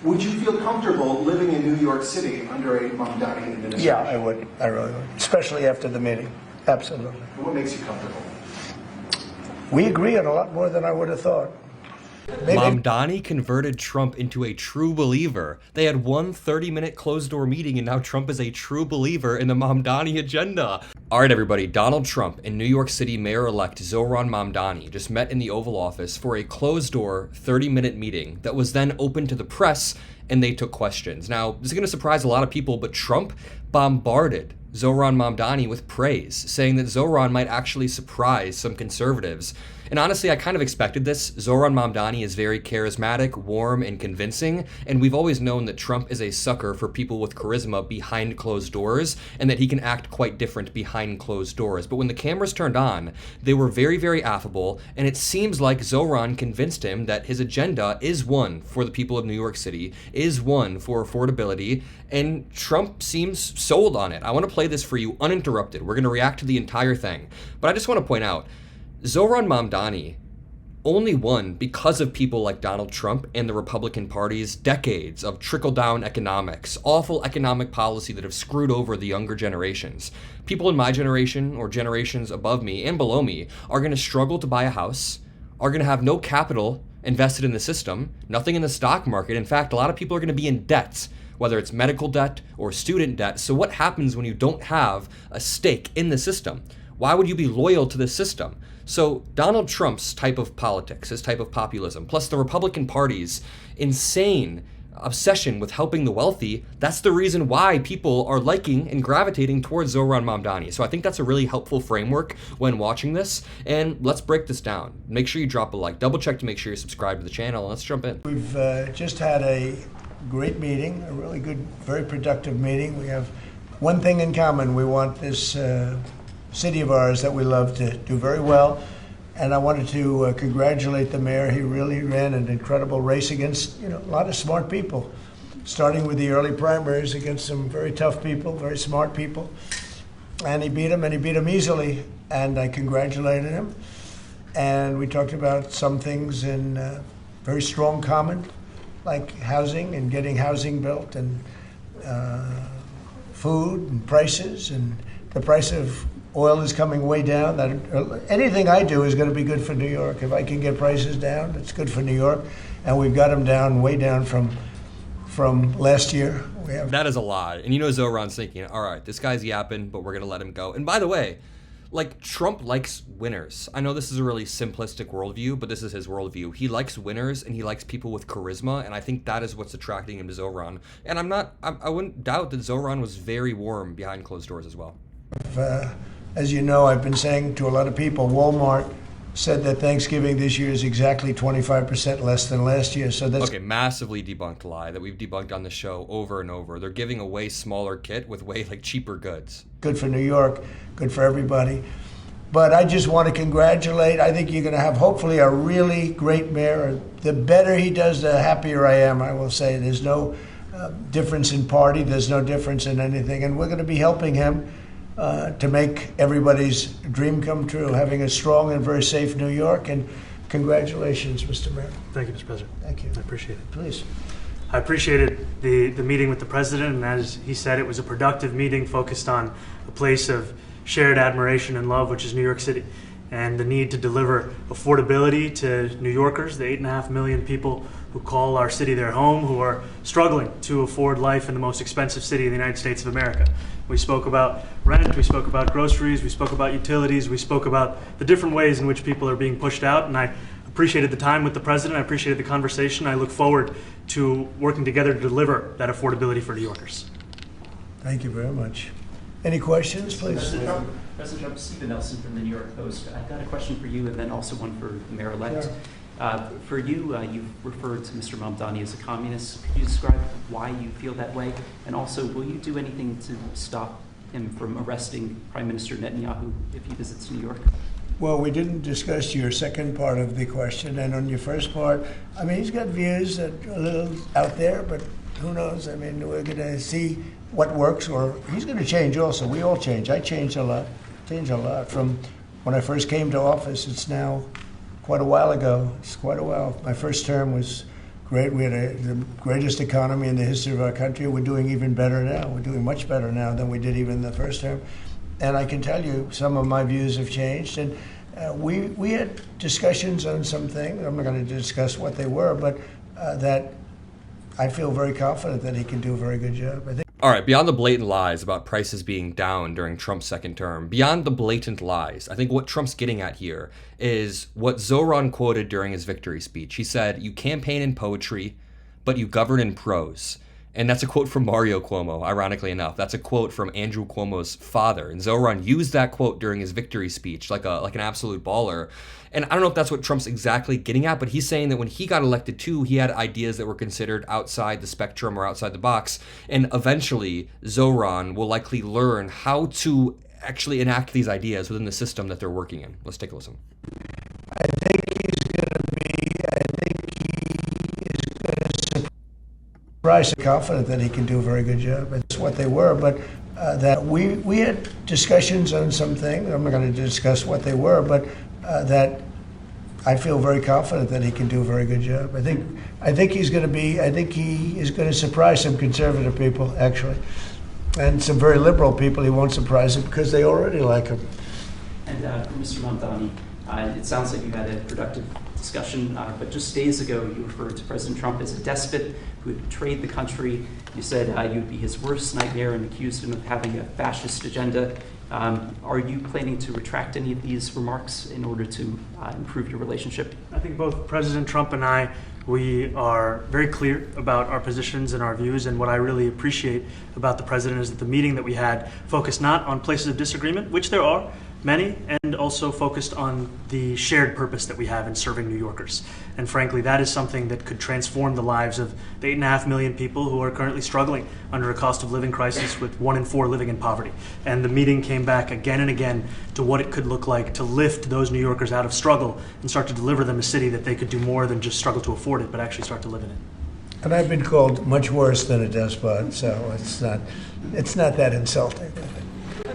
Would you feel comfortable living in New York City under a Mamdani administration? Yeah, I would. I really would. Especially after the meeting. Absolutely. What makes you comfortable? We agree on a lot more than I would have thought. Mamdani converted Trump into a true believer. They had one 30-minute closed-door meeting, and now Trump is a true believer in the Mamdani agenda. All right, everybody. Donald Trump and New York City Mayor-elect Zohran Mamdani just met in the Oval Office for a closed-door 30-minute meeting that was then open to the press, and they took questions. Now, this is going to surprise a lot of people, but Trump bombarded Zohran Mamdani with praise, saying that Zohran might actually surprise some conservatives. And honestly, I kind of expected this. Zohran Mamdani is very charismatic, warm, and convincing, and we've always known that Trump is a sucker for people with charisma behind closed doors, and that he can act quite different behind closed doors. But when the cameras turned on, they were very, very affable, and it seems like Zohran convinced him that his agenda is one for the people of New York City, is one for affordability, and Trump seems sold on it. I want to play this for you uninterrupted. We're going to react to the entire thing. But I just want to point out, Zohran Mamdani only won because of people like Donald Trump and the Republican Party's decades of trickle-down economics, awful economic policy that have screwed over the younger generations. People in my generation or generations above me and below me are going to struggle to buy a house, are going to have no capital invested in the system, nothing in the stock market. In fact, a lot of people are going to be in debt, whether it's medical debt or student debt. So what happens when you don't have a stake in the system? Why would you be loyal to the system? So Donald Trump's type of politics, his type of populism, plus the Republican Party's insane obsession with helping the wealthy, that's the reason why people are liking and gravitating towards Zohran Mamdani. So I think that's a really helpful framework when watching this. And let's break this down. Make sure you drop a like, double check to make sure you're subscribed to the channel, and let's jump in. We've just had a great meeting, a really good, very productive meeting. We have one thing in common. We want this city of ours that we love to do very well. And I wanted to congratulate the mayor. He really ran an incredible race against, a lot of smart people, starting with the early primaries against some very tough people, very smart people. And he beat them easily. And I congratulated him. And we talked about some things in very strong common, like housing and getting housing built, and food and prices, and the price of oil is coming way down. That anything I do is going to be good for New York. If I can get prices down, it's good for New York, and we've got them down, way down from last year. That is a lot. And Zohran's thinking, all right, this guy's yapping, but we're going to let him go. And by the way, Trump likes winners. I know this is a really simplistic worldview, but this is his worldview. He likes winners, and he likes people with charisma, and I think that is what's attracting him to Zohran. And I wouldn't doubt that Zohran was very warm behind closed doors as well. As you know, I've been saying to a lot of people, Walmart said that Thanksgiving this year is exactly 25% less than last year. So that's okay. Massively debunked lie that we've debunked on the show over and over. They're giving a way smaller kit with way cheaper goods. Good for New York, good for everybody. But I just want to congratulate. I think you're going to have hopefully a really great mayor. The better he does, the happier I am. I will say there's no difference in party. There's no difference in anything, and we're going to be helping him to make everybody's dream come true, having a strong and very safe New York. And congratulations, Mr. Mayor. Thank you, Mr. President. Thank you. I appreciate it. Please. I appreciated the meeting with the president, and as he said, it was a productive meeting focused on a place of shared admiration and love, which is New York City, and the need to deliver affordability to New Yorkers, the 8.5 million people who call our city their home, who are struggling to afford life in the most expensive city in the United States of America. We spoke about rent, we spoke about groceries, we spoke about utilities, we spoke about the different ways in which people are being pushed out, and I appreciated the time with the president, I appreciated the conversation. I look forward to working together to deliver that affordability for New Yorkers. Thank you very much. Any questions, please? President Trump, Stephen Nelson from the New York Post. I've got a question for you and then also one for the mayor-elect. For you, you've referred to Mr. Mamdani as a communist. Could you describe why you feel that way? And also, will you do anything to stop him from arresting Prime Minister Netanyahu if he visits New York? Well, we didn't discuss your second part of the question, and on your first part, he's got views that are a little out there, but who knows? We're going to see what works, or he's going to change also. We all change. I changed a lot. From when I first came to office. It's now quite a while ago. It's quite a while. My first term was great. We had the greatest economy in the history of our country. We're doing even better now. We're doing much better now than we did even the first term. And I can tell you some of my views have changed. And we had discussions on some things. I'm not going to discuss what they were, but that I feel very confident that he can do a very good job. I think. All right, beyond the blatant lies about prices being down during Trump's second term, beyond the blatant lies, I think what Trump's getting at here is what Zohran quoted during his victory speech. He said, "You campaign in poetry, but you govern in prose." And that's a quote from Mario Cuomo, ironically enough. That's a quote from Andrew Cuomo's father. And Zohran used that quote during his victory speech like an absolute baller. And I don't know if that's what Trump's exactly getting at, but he's saying that when he got elected too, he had ideas that were considered outside the spectrum or outside the box. And eventually, Zohran will likely learn how to actually enact these ideas within the system that they're working in. Let's take a listen. I think he's going to surprise. Confident that he can do a very good job. That's what they were, but that we had discussions on some things. I'm not going to discuss what they were, but that I feel very confident that he can do a very good job. I think he's going to be. I think he is going to surprise some conservative people, actually, and some very liberal people. He won't surprise them because they already like him. And for Mr. Mamdani, it sounds like you had a productive discussion, but just days ago you referred to President Trump as a despot who had betrayed the country. You said you'd be his worst nightmare and accused him of having a fascist agenda. Are you planning to retract any of these remarks in order to improve your relationship? I think both President Trump and I, we are very clear about our positions and our views, and what I really appreciate about the president is that the meeting that we had focused not on places of disagreement, which there are many, and also focused on the shared purpose that we have in serving New Yorkers. And frankly, that is something that could transform the lives of the 8.5 million people who are currently struggling under a cost of living crisis, with 1 in 4 living in poverty. And the meeting came back again and again to what it could look like to lift those New Yorkers out of struggle and start to deliver them a city that they could do more than just struggle to afford it, but actually start to live in it. And I've been called much worse than a despot, so it's not that insulting.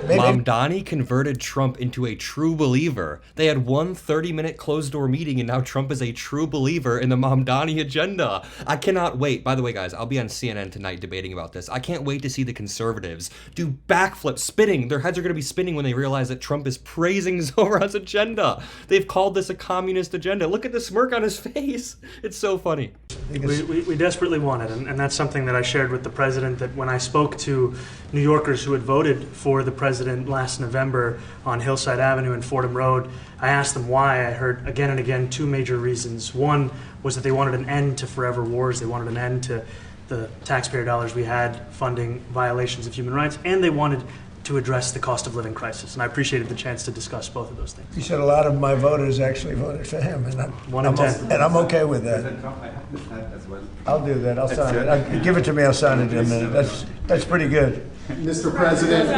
Mamdani converted Trump into a true believer. They had one 30-minute closed-door meeting, and now Trump is a true believer in the Mamdani agenda. I cannot wait. By the way, guys, I'll be on CNN tonight debating about this. I can't wait to see the conservatives do backflips, spinning. Their heads are going to be spinning when they realize that Trump is praising Zohran's agenda. They've called this a communist agenda. Look at the smirk on his face. It's so funny. We desperately want it, and that's something that I shared with the president, that when I spoke to New Yorkers who had voted for the president last November on Hillside Avenue and Fordham Road, I asked them why. I heard again and again 2 major reasons. One was that they wanted an end to forever wars. They wanted an end to the taxpayer dollars we had funding violations of human rights, and they wanted to address the cost of living crisis. And I appreciated the chance to discuss both of those things. You said a lot of my voters actually voted for him, and I'm okay with that. I'll do that. I'll sign it. Give it to me. I'll sign it in a minute. That's pretty good. Mr. President,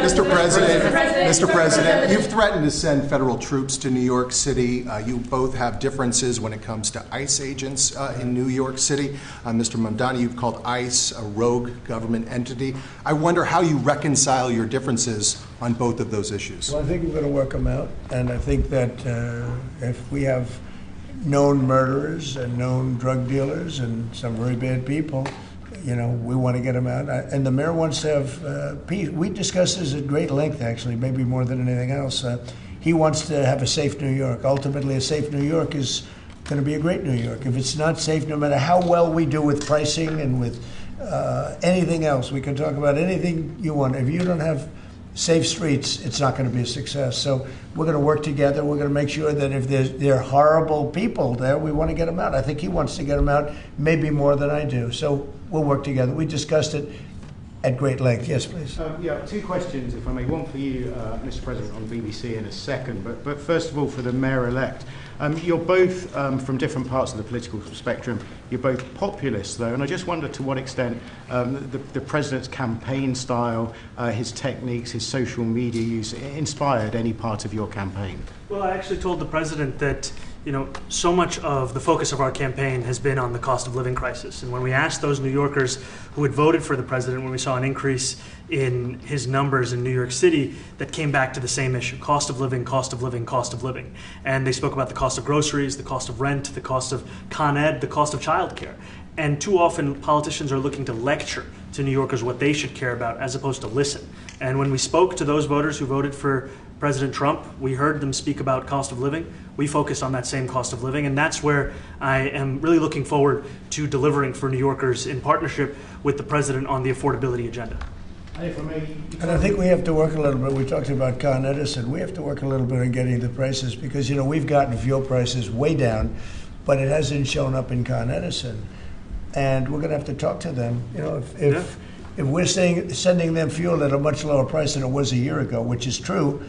you've threatened to send federal troops to New York City. You both have differences when it comes to ICE agents in New York City. Mr. Mamdani, you've called ICE a rogue government entity. I wonder how you reconcile your differences on both of those issues. Well, I think we're going to work them out, and I think that if we have known murderers and known drug dealers and some very bad people, we want to get them out. And the mayor wants to have peace. We discussed this at great length, actually, maybe more than anything else. He wants to have a safe New York. Ultimately, a safe New York is going to be a great New York. If it's not safe, no matter how well we do with pricing and with anything else, we can talk about anything you want. If you don't have safe streets, it's not going to be a success. So we're going to work together. We're going to make sure that if there are horrible people there, we want to get them out. I think he wants to get them out maybe more than I do. So we'll work together. We discussed it at great length. Yes, please. 2 questions, if I may. One for you, Mr. President, on BBC in a second. But first of all, for the mayor-elect. You're both from different parts of the political spectrum. You're both populists, though, and I just wonder to what extent the president's campaign style, his techniques, his social media use inspired any part of your campaign. Well, I actually told the president that so much of the focus of our campaign has been on the cost of living crisis. And when we asked those New Yorkers who had voted for the president, when we saw an increase in his numbers in New York City, that came back to the same issue: cost of living, cost of living, cost of living. And they spoke about the cost of groceries, the cost of rent, the cost of Con Ed, the cost of childcare. And too often politicians are looking to lecture to New Yorkers what they should care about as opposed to listen. And when we spoke to those voters who voted for President Trump, we heard them speak about cost of living. We focus on that same cost of living, and that's where I am really looking forward to delivering for New Yorkers in partnership with the president on the affordability agenda. And I think we have to work a little bit. We talked about Con Edison. We have to work a little bit on getting the prices because, you know, we've gotten fuel prices way down, but it hasn't shown up in Con Edison. And we're going to have to talk to them. You know, if we're sending them fuel at a much lower price than it was a year ago, which is true,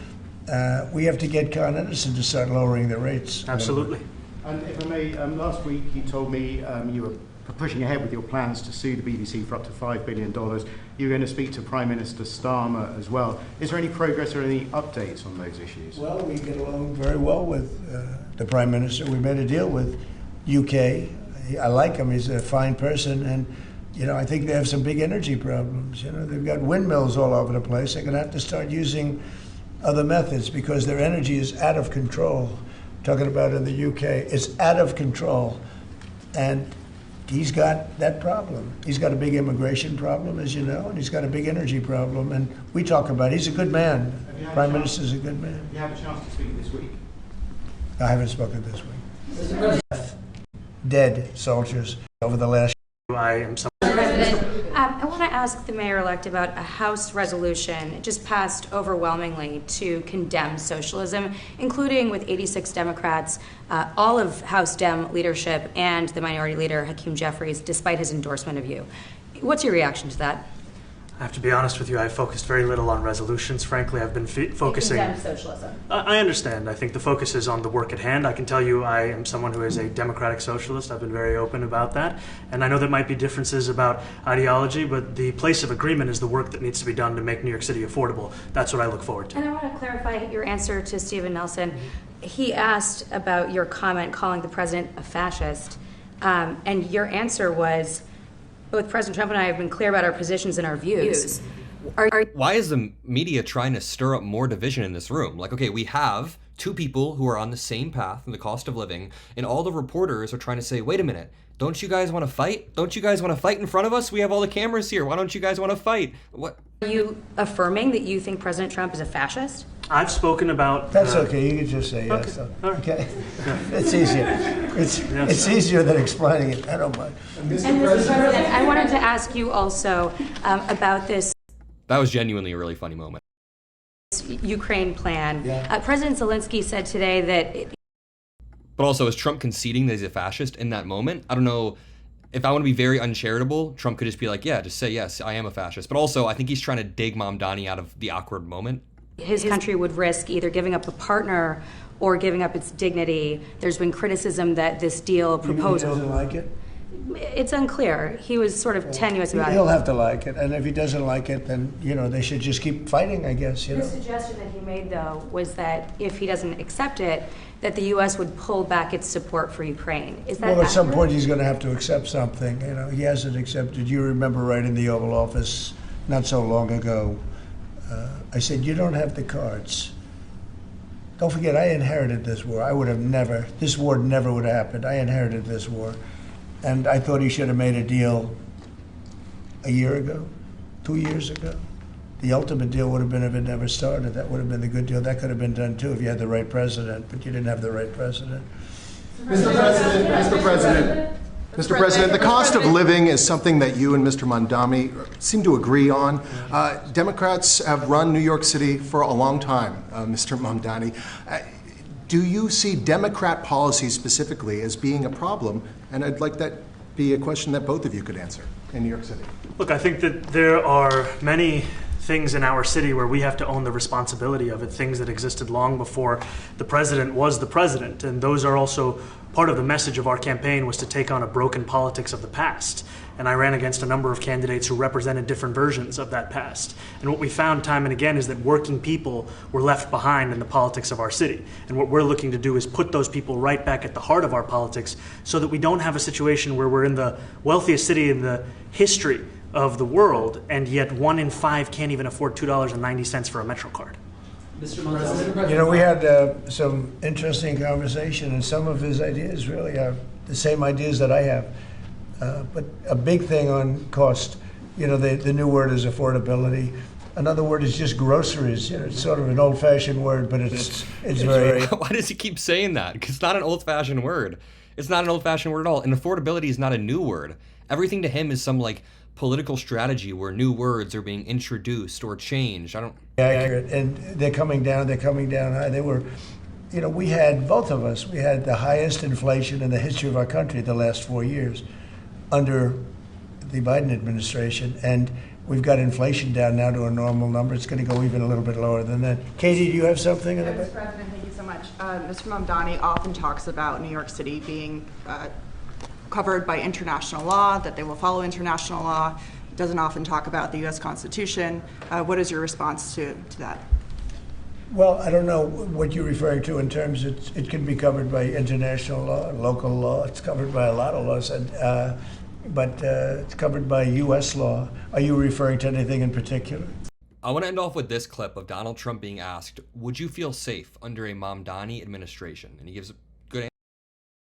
we have to get Con Edison to start lowering the rates. Absolutely. And if I may, last week you told me you were pushing ahead with your plans to sue the BBC for up to $5 billion. You're going to speak to Prime Minister Starmer as well. Is there any progress or any updates on those issues? Well, we get along very well with the Prime Minister. We made a deal with UK. I like him. He's a fine person. And, you know, I think they have some big energy problems. You know, they've got windmills all over the place. They're going to have to start using other methods because their energy is out of control. Talking about in the UK, it's out of control. And he's got that problem. He's got a big immigration problem, as you know, and he's got a big energy problem. And we talk about it. He's a good man. Prime Minister's a good man. Have you had a chance to speak this week? I haven't spoken this week. Dead soldiers over the last. I want to ask the mayor-elect about a House resolution. It just passed overwhelmingly to condemn socialism, including with 86 Democrats, all of House Dem leadership, and the Minority Leader, Hakeem Jeffries, despite his endorsement of you. What's your reaction to that? I have to be honest with you, I've focused very little on resolutions. Frankly, I've been focusing... Condemn socialism. I understand. I think the focus is on the work at hand. I can tell you I am someone who is a democratic socialist. I've been very open about that. And I know there might be differences about ideology, but the place of agreement is the work that needs to be done to make New York City affordable. That's what I look forward to. And I want to clarify your answer to Stephen Nelson. He asked about your comment calling the president a fascist, and your answer was, both President Trump and I have been clear about our positions and our views. Why is the media trying to stir up more division in this room? Like, okay, we have two people who are on the same path in the cost of living, and all the reporters are trying to say, wait a minute, don't you guys want to fight? Don't you guys want to fight in front of us? We have all the cameras here. Why don't you guys want to fight? What? Are you affirming that you think President Trump is a fascist? I've spoken about... That's okay. You can just say yes. Okay. It's easier. It's easier than explaining it. I don't mind. Mr. President, I wanted to ask you also about this... That was genuinely a really funny moment. Ukraine plan. Yeah. President Zelensky said today that... But also, is Trump conceding that he's a fascist in that moment? I don't know. If I want to be very uncharitable, Trump could just be like, yeah, just say, yes, I am a fascist. But also, I think he's trying to dig Mamdani out of the awkward moment. His country would risk either giving up a partner or giving up its dignity. There's been criticism that this deal proposal... He doesn't like it? It's unclear. He was sort of tenuous about it. He'll have to like it. And if he doesn't like it, then, you know, they should just keep fighting, I guess, you know. The suggestion that he made, though, was that if he doesn't accept it, that the U.S. would pull back its support for Ukraine. Is that Well, at some accurate? point he's going to have to accept something. You know, he hasn't accepted. You remember right in the Oval Office not so long ago, I said, you don't have the cards. Don't forget, I inherited this war. I would have never, this war never would have happened. I inherited this war. And I thought he should have made a deal a year ago, 2 years ago. The ultimate deal would have been if it never started. That would have been the good deal. That could have been done too if you had the right president, but you didn't have the right president. Mr. President, the cost of living is something that you and Mr. Mamdani seem to agree on. Democrats have run New York City for a long time, Mr. Mamdani. Do you see Democrat policy specifically as being a problem? And I'd like that be a question that both of you could answer in New York City. Look, I think that there are many things in our city where we have to own the responsibility of it, things that existed long before the president was the president. And those are also part of the message of our campaign, was to take on a broken politics of the past. And I ran against a number of candidates who represented different versions of that past. And what we found time and again is that working people were left behind in the politics of our city. And what we're looking to do is put those people right back at the heart of our politics so that we don't have a situation where we're in the wealthiest city in the history of the world, and yet 1 in 5 can't even afford $2.90 for a Metro card. Mr. President. You know, we had some interesting conversation, and some of his ideas really are the same ideas that I have. But a big thing on cost, the new word is affordability. Another word is just groceries. It's sort of an old-fashioned word, but it's very. Why does he keep saying that? Because it's not an old-fashioned word. It's not an old-fashioned word at all. And affordability is not a new word. Everything to him is some political strategy where new words are being introduced or changed. Accurate, and they're coming down high. They were, we had, both of us, we had the highest inflation in the history of our country the last 4 years under the Biden administration, and we've got inflation down now to a normal number. It's going to go even a little bit lower than that. Katie, do you have something? Mr. President, thank you so much. Mr. Mamdani often talks about New York City being covered by international law, that they will follow international law. Doesn't often talk about the U.S. Constitution. What is your response to that? Well, I don't know what you're referring to in terms it can be covered by international law, local law. It's covered by a lot of laws, but it's covered by U.S. law. Are you referring to anything in particular? I want to end off with this clip of Donald Trump being asked, would you feel safe under a Mamdani administration? And he gives a good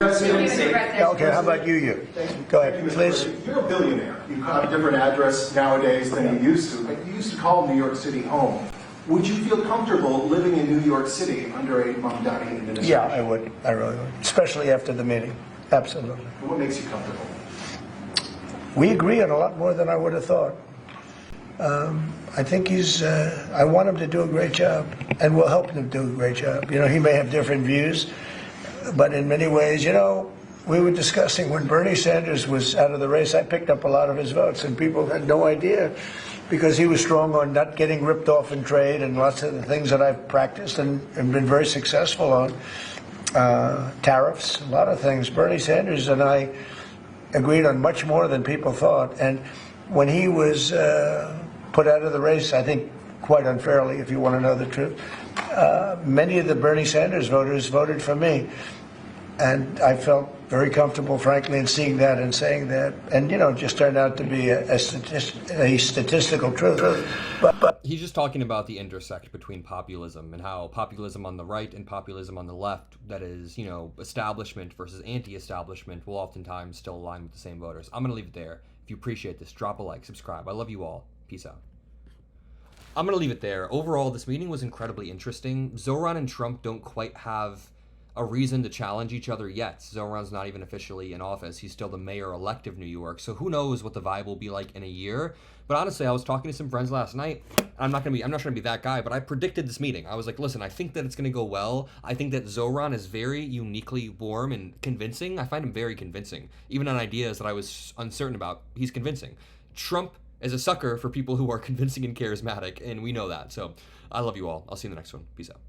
answer. Yeah, okay, how about you? Go ahead, please. You're a billionaire. You have a different address nowadays than you used to. But you used to call New York City home. Would you feel comfortable living in New York City under a Mamdani administration? Yeah, I would. I really would. Especially after the meeting. Absolutely. What makes you comfortable? We agree on a lot more than I would have thought. I think I want him to do a great job, and we'll help him do a great job. He may have different views, but in many ways, we were discussing when Bernie Sanders was out of the race, I picked up a lot of his votes, and people had no idea because he was strong on not getting ripped off in trade and lots of the things that I've practiced and been very successful on. Tariffs, a lot of things. Bernie Sanders and I agreed on much more than people thought. And when he was put out of the race, I think quite unfairly, if you want to know the truth, many of the Bernie Sanders voters voted for me. And I felt very comfortable, frankly, in seeing that and saying that. And, it just turned out to be a statistical truth. But he's just talking about the intersect between populism and how populism on the right and populism on the left, that is, establishment versus anti-establishment, will oftentimes still align with the same voters. I'm going to leave it there. If you appreciate this, drop a like, subscribe. I love you all. Peace out. I'm going to leave it there. Overall, this meeting was incredibly interesting. Zohran and Trump don't quite have a reason to challenge each other yet. Zohran's not even officially in office. He's still the mayor-elect of New York, so who knows what the vibe will be like in a year. But honestly, I was talking to some friends last night. I'm not trying to be that guy, but I predicted this meeting. I was like, listen, I think that it's going to go well. I think that Zohran is very uniquely warm and convincing. I find him very convincing. Even on ideas that I was uncertain about, he's convincing. Trump is a sucker for people who are convincing and charismatic, and we know that. So I love you all. I'll see you in the next one. Peace out.